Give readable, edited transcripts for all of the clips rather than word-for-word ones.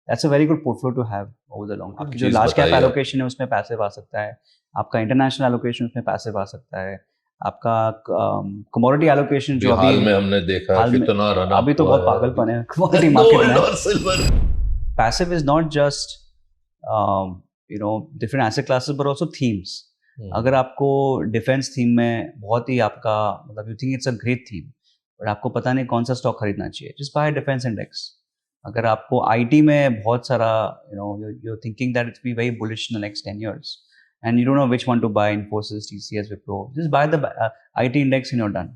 That's a very good portfolio to have over the long. आपकी जो चीज़ large cap बताइए। Allocation है उसमें पैसिव आ सकता है, आपका इंटरनेशनल एलोकेशन उसमें पैसिव आ सकता है, आपका कमोडिटी एलोकेशन जो हाल अभी में हमने देखा हाल में कितना रन अभी अप तो हुआ बहुत है पागलपन है कमोडिटी मार्केट गोल्ड में. और silver. Passive is not just different asset classes but also themes. अगर आपको डिफेंस थीम में बहुत ही आपका मतलब you think it's a great theme but आपको पता नहीं कौन सा स्टॉक खरीदना चाहिए, जस्ट बाय डिफेंस इंडेक्स. अगर आपको आईटी में बहुत सारा you're thinking that it's be very bullish in the next 10 years and you don't know which one to buy, Infosys, TCS, Wipro, just buy the IT index and you're done.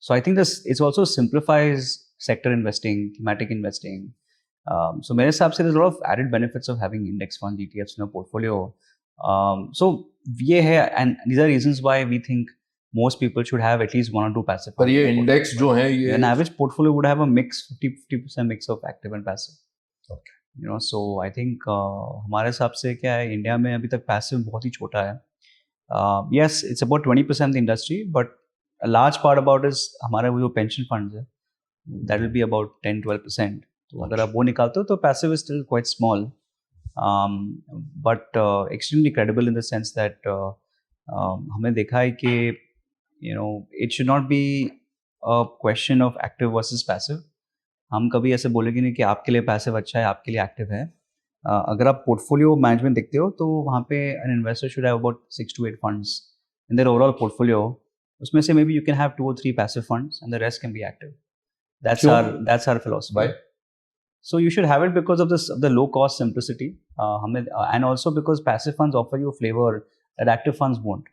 So I think this it also simplifies sector investing, thematic investing. So मेरे हिसाब से there's a lot of added benefits of having index funds, ETFs in a portfolio. So ये है and these are reasons why we think most people should have at least one or two passive funds. पर ये index जो है ये An average portfolio would have a mix 50% mix of active and passive. Okay. So I think हमारे हिसाब से क्या है, इंडिया में अभी तक passive बहुत ही छोटा है. Yes, it's about 20% the industry, but a large part about is हमारे वो जो pension funds है, that will be about 10-12%. तो अगर आप वो निकालते हो तो passive is still quite small, but extremely credible in the sense that हमने देखा है कि it should not be a question of active versus passive. हम कभी ऐसे बोलेंगे नहीं कि आपके लिए पैसिव अच्छा है, आपके लिए एक्टिव है. अगर आप पोर्टफोलियो मैनेजमेंट देखते हो तो वहाँ पे an investor should have about 6 to 8 funds in their overall portfolio. उसमें से may be you can have 2 or 3 passive funds and the rest can be active. That's our philosophy. Why? So you should have it because of the low cost simplicity, and also because passive funds offer you a flavor that active funds won't.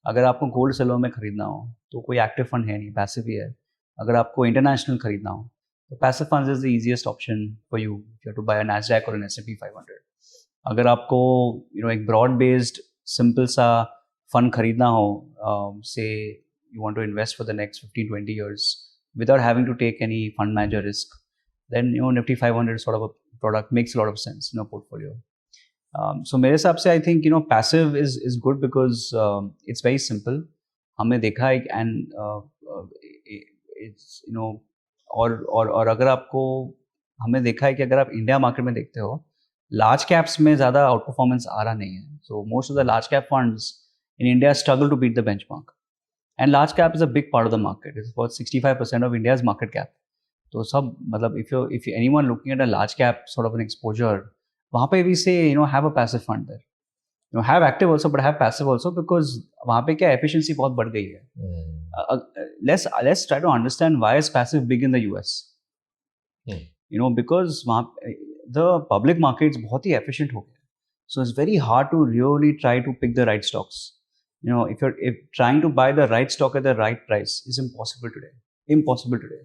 अगर आपको gold silver में खरीदना हो तो कोई active fund है नहीं, passive ही है. अगर आपको इंटरनेशनल खरीदना हो तो passive funds is the easiest option for you to buy a Nasdaq और an S&P 500. अगर आपको एक ब्रॉड बेस्ड सिंपल सा फंड खरीदना हो, से you want to invest for the next 15-20 years without having to take any fund manager risk, then Nifty 500 sort of a product makes a lot of sense in a portfolio. So मेरे हिसाब से I think passive is good because it's very simple. हमने देखा है and it's और अगर आपको हमने देखा है कि अगर आप इंडिया मार्केट में देखते हो लार्ज कैप्स में ज़्यादा आउट परफॉर्मेंस आ रहा नहीं है. So most of the large cap funds in India struggle to beat the benchmark. And large cap is a big part of the market. It's about 65% of India's market cap. तो सब मतलब if anyone looking at a large cap sort of an exposure, वहाँ पे we say have a passive fund there. Have active also but have passive also because वहाँ पे क्या efficiency बहुत बढ़ गई है. Let's try to understand why is passive big in the US. Because वहाँ the public markets बहुत ही efficient हो गए. So it's very hard to really try to pick the right stocks. If trying to buy the right stock at the right price is impossible today.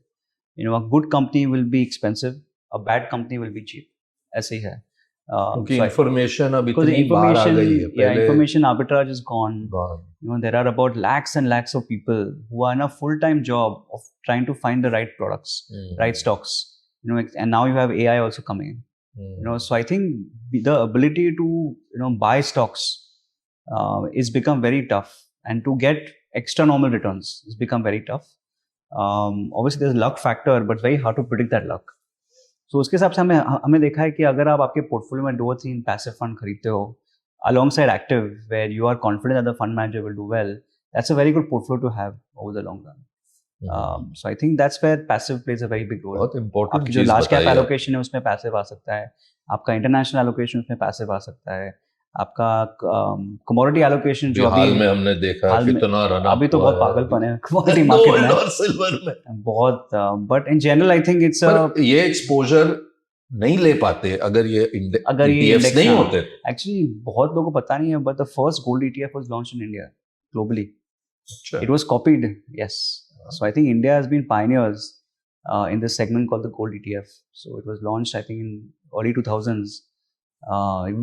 A good company will be expensive, a bad company will be cheap. ऐसे ही है. क्योंकि information अब because इतनी बाहर आ गई है. yeah, information arbitrage is gone. There are about lakhs and lakhs of people who are in a full-time job of trying to find the right products, right stocks. And now you have AI also coming in. So I think the ability to buy stocks is become very tough, and to get extra normal returns has become very tough. Obviously there's a luck factor but very hard to predict that luck. So उसके हिसाब से हमें देखा है कि अगर आप आपके पोर्टफोलियो में 2-3 पैसिव फंड खरीदते हो alongside active where you are confident that the fund manager will do well, that's a very good portfolio to have over the long run. So I think that's where passive plays a very big role. बहुत important आपकी जो large cap allocation है उसमें passive आ सकता है, आपका international allocation उसमें passive आ सकता है, आपका कमोडिटी एलोकेशन जो हाल में हमने देखा कितना रन अभी तो बहुत पागलपन है कमोडिटी मार्केट में और सिल्वर में बहुत. But in general I think it's ये एक्सपोजर नहीं ले पाते अगर ये ETFs नहीं होते. एक्चुअली बहुत लोगों को पता नहीं है but the first gold ETF was launched in India globally. It was copied, yes. So I think India has been pioneers in this segment called the gold ETF. So it was launched I think in early 2000s.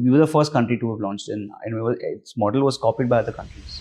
We were the first country to have launched its model was copied by other countries.